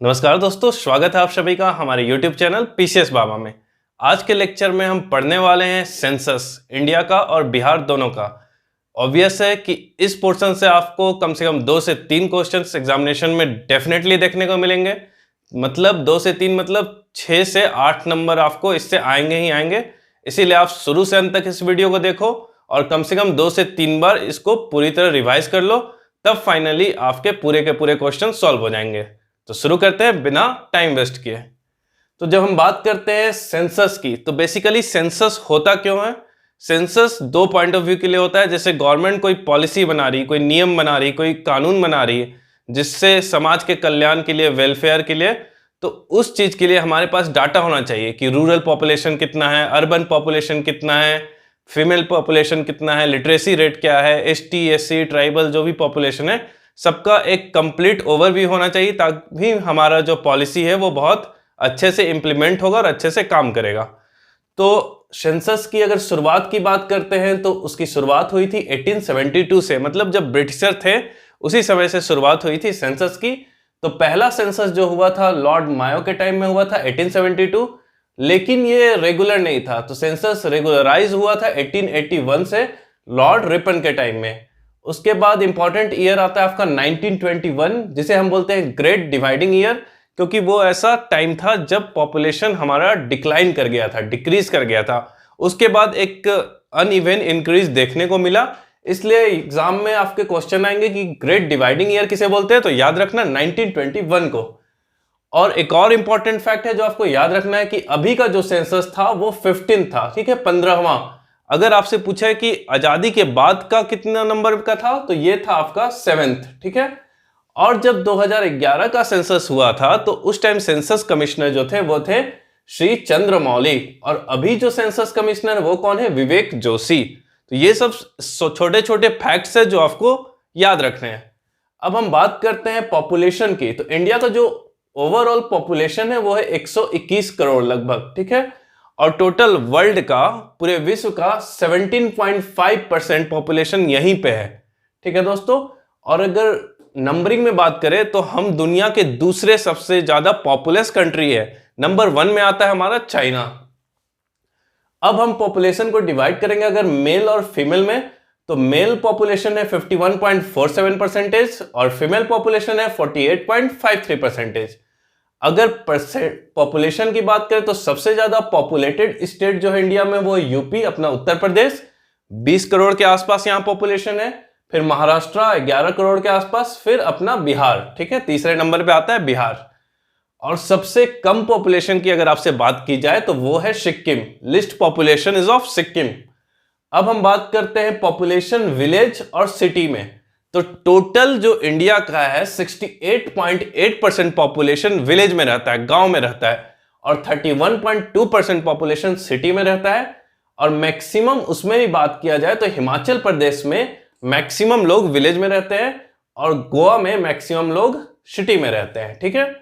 नमस्कार दोस्तों, स्वागत है आप सभी का हमारे YouTube चैनल पीसीएस बाबा में। आज के लेक्चर में हम पढ़ने वाले हैं सेंसस इंडिया का और बिहार दोनों का। ऑब्वियस है कि इस पोर्शन से आपको कम से कम 2 से 3 क्वेश्चंस एग्जामिनेशन में डेफिनेटली देखने को मिलेंगे। मतलब 2 से 3 मतलब 6 से 8 नंबर आपको इससे आएंगे ही आएंगे। इसीलिए आप शुरू से अंत तक इस वीडियो को देखो और कम से कम 2 से 3 बार इसको पूरी तरह रिवाइज कर लो, तब फाइनली आपके पूरे के पूरे क्वेश्चन सॉल्व हो जाएंगे। तो शुरू करते हैं बिना टाइम वेस्ट किए। तो जब हम बात करते हैं सेंसस की, तो बेसिकली सेंसस होता क्यों है? सेंसस 2 पॉइंट ऑफ व्यू के लिए होता है। जैसे गवर्नमेंट कोई पॉलिसी बना रही, कोई नियम बना रही, कोई कानून बना रही है जिससे समाज के कल्याण के लिए, वेलफेयर के लिए, तो उस चीज के लिए हमारे पास डाटा होना चाहिए कि रूरल पॉपुलेशन कितना है, अर्बन पॉपुलेशन कितना है, फीमेल पॉपुलेशन कितना है, लिटरेसी रेट क्या है, एसटी, एससी, ट्राइबल जो भी पॉपुलेशन है सबका एक कंप्लीट ओवरव्यू होना चाहिए, ताकि हमारा जो पॉलिसी है वो बहुत अच्छे से इंप्लीमेंट होगा और अच्छे से काम करेगा। तो सेंसस की अगर शुरुआत की बात करते हैं तो उसकी शुरुआत हुई थी 1872 से, मतलब जब ब्रिटिशर थे उसी समय से शुरुआत हुई थी सेंसस की। तो पहला सेंसस जो हुआ था लॉर्ड मायो के टाइम में हुआ था 1872, लेकिन ये रेगुलर नहीं था। तो सेंसस रेगुलराइज हुआ था 1881 से लॉर्ड रिपन के टाइम में। उसके बाद इंपॉर्टेंट ईयर आता है आपका 1921, जिसे हम बोलते हैं ग्रेट डिवाइडिंग ईयर, क्योंकि वो ऐसा टाइम था जब पॉपुलेशन हमारा डिक्लाइन कर गया था, डिक्रीज कर गया था। उसके बाद एक अनइवन इंक्रीज देखने को मिला, इसलिए एग्जाम में आपके क्वेश्चन आएंगे कि ग्रेट डिवाइडिंग ईयर किसे बोलते हैं, तो याद रखना 1921 को। और एक और इंपॉर्टेंट फैक्ट है जो आपको याद रखना है कि अभी का जो सेंसस था वो 15 था, ठीक है, 15वां। अगर आपसे पूछा है कि आजादी के बाद का कितना नंबर का था, तो ये था आपका 7th, ठीक है। और जब 2011 का सेंसस हुआ था तो उस टाइम सेंसस कमिश्नर जो थे वो थे श्री चंद्रमौली, और अभी जो सेंसस कमिश्नर है वो कौन है? विवेक जोशी। तो ये सब छोटे छोटे फैक्ट्स है जो आपको याद रखने हैं। अब हम बात करते हैं पॉपुलेशन की। तो इंडिया का जो ओवरऑल पॉपुलेशन है वो है 121 करोड़ लगभग, ठीक है। और टोटल वर्ल्ड का, पूरे विश्व का 17.5% पॉपुलेशन यहीं पे है, ठीक है दोस्तों। और अगर नंबरिंग में बात करें तो हम दुनिया के दूसरे सबसे ज्यादा पॉपुलस कंट्री है। नंबर 1 में आता है हमारा चाइना। अब हम पॉपुलेशन को डिवाइड करेंगे अगर मेल और फीमेल में, तो मेल पॉपुलेशन है 51.47% और फीमेल पॉपुलेशन है 48.53%। अगर पॉपुलेशन की बात करें तो सबसे ज्यादा पॉपुलेटेड स्टेट जो है इंडिया में वो है यूपी, अपना उत्तर प्रदेश, 20 करोड़ के आसपास यहां पॉपुलेशन है। फिर महाराष्ट्र 11 करोड़ के आसपास, फिर अपना बिहार, ठीक है, तीसरे नंबर पे आता है बिहार। और सबसे कम पॉपुलेशन की अगर आपसे बात की जाए तो वो है Sikkim. List population is of Sikkim. अब हम बात करते हैं पॉपुलेशन विलेज और सिटी में। तो टोटल जो इंडिया का है 68.8% पॉपुलेशन विलेज में रहता है, गांव में रहता है, और 31.2% पॉपुलेशन सिटी में रहता है। और मैक्सिमम उसमें भी बात किया जाए तो हिमाचल प्रदेश में मैक्सिमम लोग विलेज में रहते हैं और गोवा में मैक्सिमम लोग सिटी में रहते हैं, ठीक है।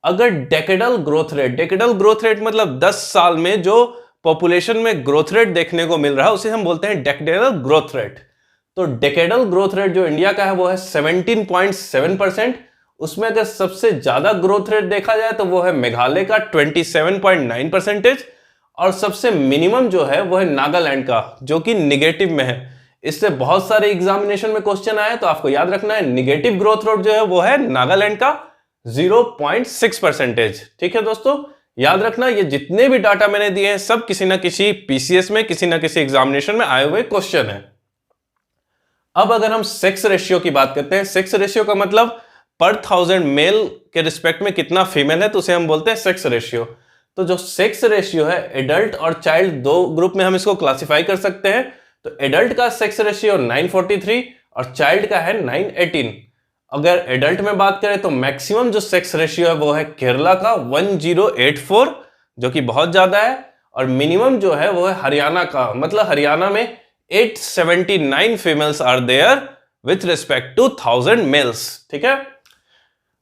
अगर डेकेडल ग्रोथ रेट मतलब 10 साल में जो पॉपुलेशन में ग्रोथ रेट देखने को मिल रहा है उसे हम बोलते हैं डेकेडल ग्रोथ रेट। तो डेकेडल ग्रोथ रेट जो इंडिया का है वो है 17.7%। उसमें अगर सबसे ज्यादा ग्रोथ रेट देखा जाए तो वो है मेघालय का 27.9%, और सबसे मिनिमम जो है वो है नागालैंड का, जो कि निगेटिव में है। इससे बहुत सारे एग्जामिनेशन में क्वेश्चन आए, तो आपको याद रखना है निगेटिव ग्रोथ रेट जो है वो है नागालैंड का 0.6%, ठीक है दोस्तों। याद रखना ये जितने भी डाटा मैंने दिए हैं सब किसी ना किसी पीसीएस में, किसी ना किसी एग्जामिनेशन में आए हुए क्वेश्चन है। अब अगर हम सेक्स रेशियो की बात करते हैं, सेक्स रेशियो का मतलब पर 1000 मेल के रिस्पेक्ट में कितना फीमेल है, तो उसे हम बोलते हैं सेक्स रेशियो। तो जो सेक्स रेशियो है, एडल्ट और चाइल्ड 2 ग्रुप में हम इसको क्लासिफाई कर सकते हैं। तो एडल्ट का सेक्स रेशियो 943 और चाइल्ड का है 918। अगर एडल्ट में बात करें तो मैक्सिमम जो सेक्स रेशियो है वो है केरला का 1084, जो कि बहुत ज्यादा है, और मिनिमम जो है वो है हरियाणा का, मतलब हरियाणा में 879 females are there with respect to 1000 males, ठीक है।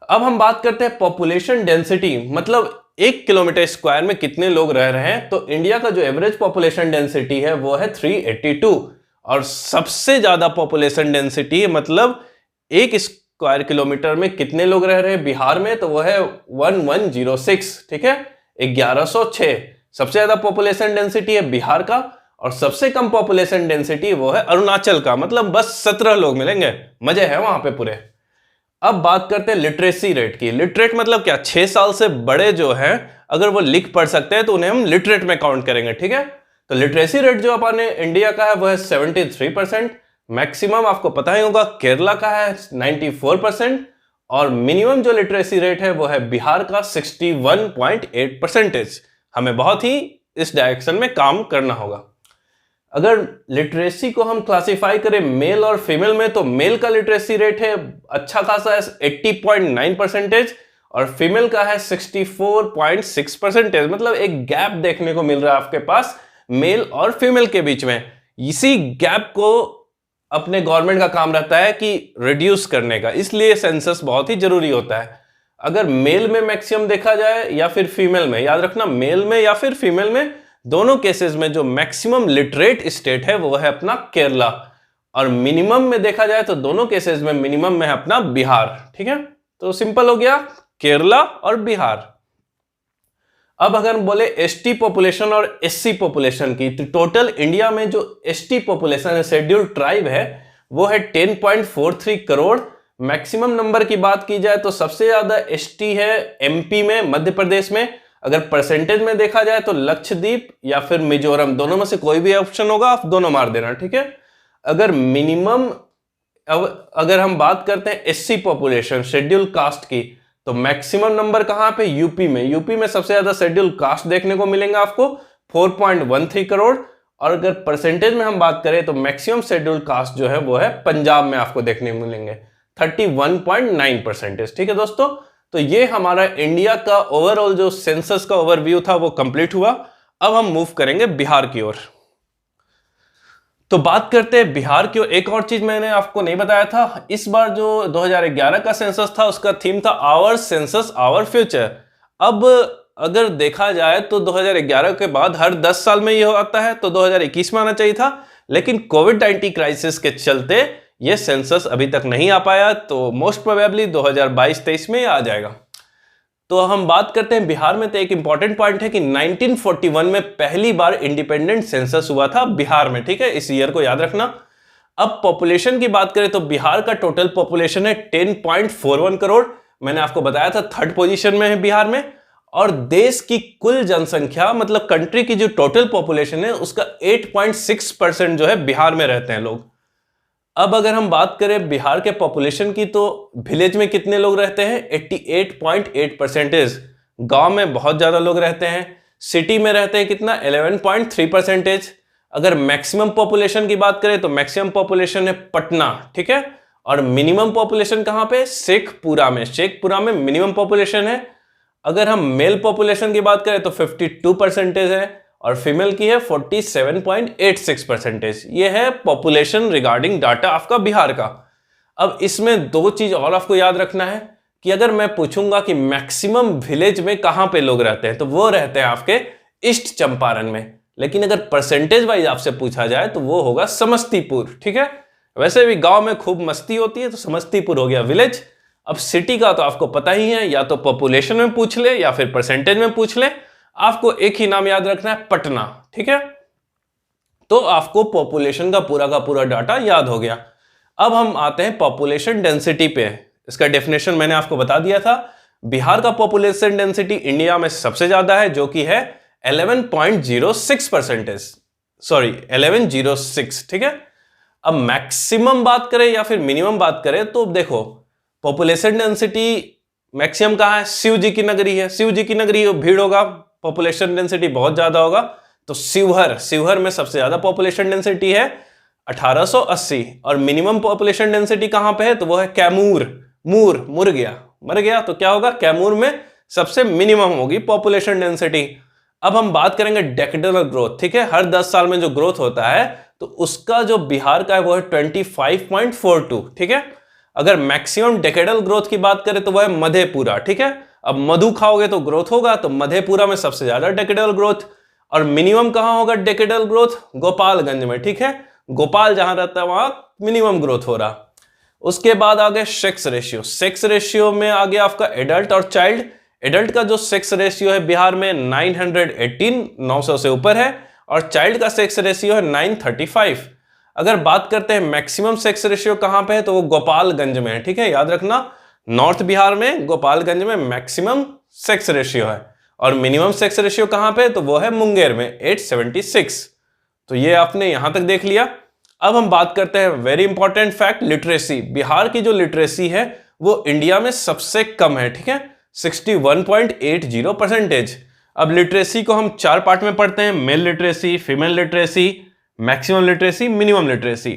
अब हम बात करते हैं पॉपुलेशन डेंसिटी, मतलब 1 किलोमीटर स्क्वायर में कितने लोग रह रहे हैं। तो इंडिया का जो एवरेज पॉपुलेशन डेंसिटी है वो है 382, और सबसे ज्यादा पॉपुलेशन डेंसिटी मतलब 1 स्क्वायर किलोमीटर में कितने लोग रह रहे हैं बिहार में, तो वो है 1106, ठीक है, 1106। सबसे ज्यादा पॉपुलेशन डेंसिटी है बिहार का, और सबसे कम पॉपुलेशन डेंसिटी वो है अरुणाचल का, मतलब बस 17 लोग मिलेंगे, मजे है वहां पे पूरे। अब बात करते हैं लिटरेसी रेट की। लिटरेट मतलब क्या, 6 साल से बड़े जो हैं अगर वो लिख पढ़ सकते हैं तो उन्हें हम लिटरेट में काउंट करेंगे, ठीक है। तो लिटरेसी रेट जो अपने इंडिया का है वो है 73%। मैक्सिमम आपको पता ही होगा केरला का है 94%, और मिनिमम जो लिटरेसी रेट है वो है बिहार का 61.8%। हमें बहुत ही इस डायरेक्शन में काम करना होगा। अगर लिटरेसी को हम क्लासिफाई करें मेल और फीमेल में, तो मेल का लिटरेसी रेट है अच्छा खासा है 80.9%, और फीमेल का है 64.6%। मतलब एक गैप देखने को मिल रहा है आपके पास मेल और फीमेल के बीच में। इसी गैप को अपने गवर्नमेंट का काम रहता है कि रिड्यूस करने का, इसलिए सेंसस बहुत ही जरूरी होता है। अगर मेल में मैक्सिमम देखा जाए या फिर फीमेल में, याद रखना मेल में या फिर फीमेल में, दोनों केसेस में जो मैक्सिमम लिटरेट स्टेट है वो है अपना केरला, और मिनिमम में देखा जाए तो दोनों केसेस में मिनिमम में है अपना बिहार, ठीक है। तो सिंपल हो गया, केरला और बिहार। अब अगर हम बोले एसटी पॉपुलेशन और एससी पॉपुलेशन की, तो टोटल इंडिया में जो एसटी पॉपुलेशन है, शेड्यूल्ड ट्राइब है, वो है 10.43 करोड़। मैक्सिमम नंबर की बात की जाए तो सबसे ज्यादा एसटी है एमपी में, मध्य प्रदेश में। अगर परसेंटेज में देखा जाए तो लक्षद्वीप या फिर मिजोरम, दोनों में से कोई भी ऑप्शन होगा, आप दोनों मार देना, ठीक है। अगर मिनिमम, अगर हम बात करते हैं एससी पॉपुलेशन शेड्यूल कास्ट की, तो मैक्सिमम नंबर कहां पे, यूपी में। यूपी में सबसे ज्यादा शेड्यूल कास्ट देखने को मिलेंगे आपको 4.13 करोड़। और अगर परसेंटेज में हम बात करें तो मैक्सिमम शेड्यूल कास्ट जो है वो है पंजाब में आपको देखने को मिलेंगे 31.9%, ठीक है दोस्तों। तो ये हमारा इंडिया का ओवरऑल जो सेंसस का ओवरव्यू था वो कंप्लीट हुआ। अब हम मूव करेंगे बिहार की ओर। तो बात करते हैं बिहार की ओर। एक और चीज मैंने आपको नहीं बताया था, इस बार जो 2011 का सेंसस था उसका थीम था आवर सेंसस आवर फ्यूचर। अब अगर देखा जाए तो 2011 के बाद हर 10 साल में ये आता है, तो 2021 में आना चाहिए था, लेकिन कोविड-19 क्राइसिस के चलते ये सेंसस अभी तक नहीं आ पाया, तो मोस्ट प्रोबेबली 2022-23 में आ जाएगा। तो हम बात करते हैं बिहार में, तो एक इंपॉर्टेंट पॉइंट है कि 1941 में पहली बार इंडिपेंडेंट सेंसस हुआ था बिहार में, ठीक है, इस ईयर को याद रखना। अब पॉपुलेशन की बात करें तो बिहार का टोटल पॉपुलेशन है 10.41 करोड़। मैंने आपको बताया था थर्ड पोजीशन में है बिहार में। और देश की कुल जनसंख्या, मतलब कंट्री की जो टोटल पॉपुलेशन है उसका 8.6% जो है बिहार में रहते हैं लोग। अब अगर हम बात करें बिहार के पॉपुलेशन की, तो विलेज में कितने लोग रहते हैं, 88.8%। गांव में बहुत ज्यादा लोग रहते हैं। सिटी में रहते हैं कितना, 11.3%। अगर मैक्सिमम पॉपुलेशन की बात करें तो मैक्सिमम पॉपुलेशन है पटना, ठीक है। और मिनिमम पॉपुलेशन कहां पे, शेखपुरा में। शेखपुरा में मिनिमम पॉपुलेशन है। अगर हम मेल पॉपुलेशन की बात करें तो 52% है, और फीमेल की है 47.86%। ये है पॉपुलेशन रिगार्डिंग डाटा आपका बिहार का। अब इसमें दो चीज और आपको याद रखना है कि अगर मैं पूछूंगा कि मैक्सिमम विलेज में कहां पे लोग रहते हैं, तो वो रहते हैं आपके ईस्ट चंपारण में। लेकिन अगर परसेंटेज वाइज आपसे पूछा जाए तो वो होगा समस्तीपुर, ठीक है। वैसे भी गांव में खूब मस्ती होती है, तो समस्तीपुर हो गया विलेज। अब सिटी का तो आपको पता ही है, या तो पॉपुलेशन में पूछ ले या फिर परसेंटेज में पूछ ले, आपको एक ही नाम याद रखना है, पटना, ठीक है। तो आपको पॉपुलेशन का पूरा डाटा याद हो गया। अब हम आते हैं पॉपुलेशन डेंसिटी पे। इसका डेफिनेशन मैंने आपको बता दिया था। बिहार का पॉपुलेशन डेंसिटी इंडिया में सबसे ज्यादा है, जो कि है 11.06%, सॉरी 1106, ठीक है। अब मैक्सिमम बात करें या फिर मिनिमम बात करें, तो देखो पॉपुलेशन डेंसिटी मैक्सिमम कहां है, शिव जी की नगरी है। शिव जी की नगरी भीड़ होगा, पॉपुलेशन डेंसिटी बहुत ज्यादा होगा, तो शिवहर में सबसे ज्यादा पॉपुलेशन डेंसिटी है 1880। और मिनिमम पॉपुलेशन डेंसिटी कहां पे है, तो वो है कैमूर। मर गया तो क्या होगा, कैमूर में सबसे मिनिमम होगी पॉपुलेशन डेंसिटी। अब हम बात करेंगे डेकेडल ग्रोथ, ठीक है। हर 10 साल में जो ग्रोथ होता है तो उसका जो बिहार का है वो है 25.42, ठीक है। अगर मैक्सिमम डेकेडल ग्रोथ की बात करें तो वो है मधेपुरा, ठीक है। अब मधु खाओगे तो ग्रोथ होगा, तो मधेपुरा में सबसे ज्यादा डेकेडल ग्रोथ। और मिनिमम कहां होगा डेकेडल ग्रोथ, गोपालगंज में, ठीक है। गोपाल जहां रहता है वहां मिनिमम ग्रोथ हो रहा। उसके बाद आ गए सेक्स रेशियो। सेक्स रेशियो में आ गया आपका एडल्ट और चाइल्ड। एडल्ट का जो सेक्स रेशियो है बिहार में 918, 900 से ऊपर है, और चाइल्ड का सेक्स रेशियो है 935। अगर बात करते हैं मैक्सिमम सेक्स रेशियो कहां पे है, तो वो गोपालगंज में है। ठीक है, याद रखना, नॉर्थ बिहार में गोपालगंज में मैक्सिमम सेक्स रेशियो है, और मिनिमम सेक्स रेशियो कहां पे है, तो वो है मुंगेर में 876। तो ये आपने यहां तक देख लिया। अब हम बात करते हैं very important fact, literacy. Bihar की जो लिटरेसी है वो इंडिया में सबसे कम है। ठीक है, 61.80%। अब लिटरेसी को हम 4 पार्ट में पढ़ते हैं, mail literacy, female literacy, maximum literacy, minimum literacy.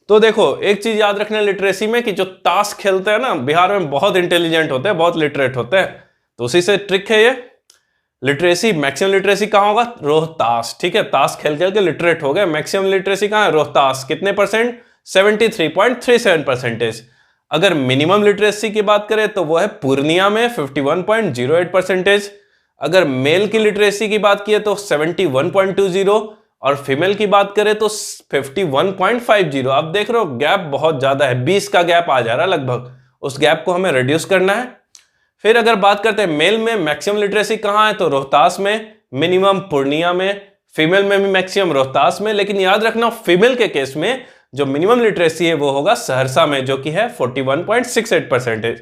तो देखो एक चीज याद रखना लिटरेसी में, कि जो ताश खेलते हैं ना बिहार में, बहुत इंटेलिजेंट होते हैं, बहुत लिटरेट होते हैं। तो उसी से ट्रिक है ये। लिटरेसी, मैक्सिमम लिटरेसी कहां होगा, रोहतास। ठीक है, ताश खेल खेल के लिटरेट हो गए। मैक्सिमम लिटरेसी कहां है, रोहतास। कितने परसेंट, 73.37%। अगर मिनिमम लिटरेसी की बात करें तो वो है पूर्णिया में 51.08%। अगर मेल की लिटरेसी की बात की तो 71.20, और फीमेल की बात करें तो 51.50। आप देख रहे हो गैप बहुत ज्यादा है, 20 का गैप आ जा रहा है लगभग। उस गैप को हमें रिड्यूस करना है। फिर अगर बात करते हैं मेल में मैक्सिमम लिटरेसी कहां है, तो रोहतास में, मिनिमम पूर्णिया में, फीमेल में भी मैक्सिमम रोहतास में। लेकिन याद रखना फीमेल के केस में जो मिनिमम लिटरेसी है वो होगा सहरसा में, जो कि है 41.68%।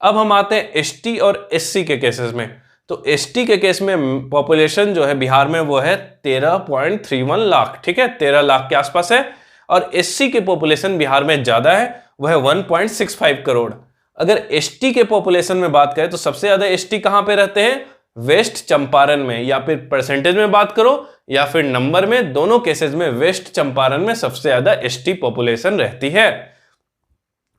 अब हम आते हैं एसटी और एससी के केसेस में। तो एसटी के केस में पॉपुलेशन जो है बिहार में वो है 13.31 लाख। ठीक है, 13 लाख के आसपास है। और एससी की पॉपुलेशन बिहार में ज्यादा है, वो है 1.65 करोड़। अगर एसटी के पॉपुलेशन में बात करें तो सबसे ज्यादा एसटी कहां पे रहते हैं, वेस्ट चंपारण में। या फिर परसेंटेज में बात करो या फिर नंबर में, दोनों केसेस में वेस्ट चंपारण में सबसे ज्यादा एसटी पॉपुलेशन रहती है।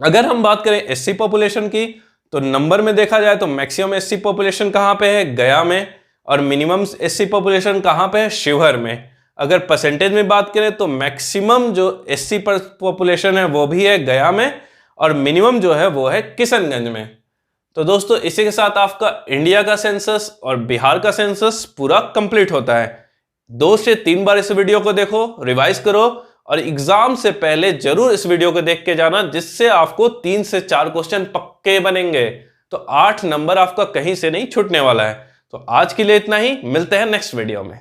अगर हम बात करें एससी पॉपुलेशन की, तो नंबर में देखा जाए तो मैक्सिमम एससी पॉपुलेशन कहां पे है, गया में, और मिनिमम एससी पॉपुलेशन कहां पे है, शिवहर में। अगर परसेंटेज में बात करें तो मैक्सिमम जो एससी पॉपुलेशन है वो भी है गया में, और मिनिमम जो है वो है किशनगंज में। तो दोस्तों इसी के साथ आपका इंडिया का सेंसस और बिहार का सेंसस पूरा कंप्लीट होता है। 2 से 3 बार इस वीडियो को देखो, रिवाइज करो, और एग्जाम से पहले जरूर इस वीडियो को देख के जाना, जिससे आपको 3 से 4 क्वेश्चन पक्के बनेंगे। तो 8 नंबर आपका कहीं से नहीं छूटने वाला है। तो आज के लिए इतना ही, मिलते हैं नेक्स्ट वीडियो में।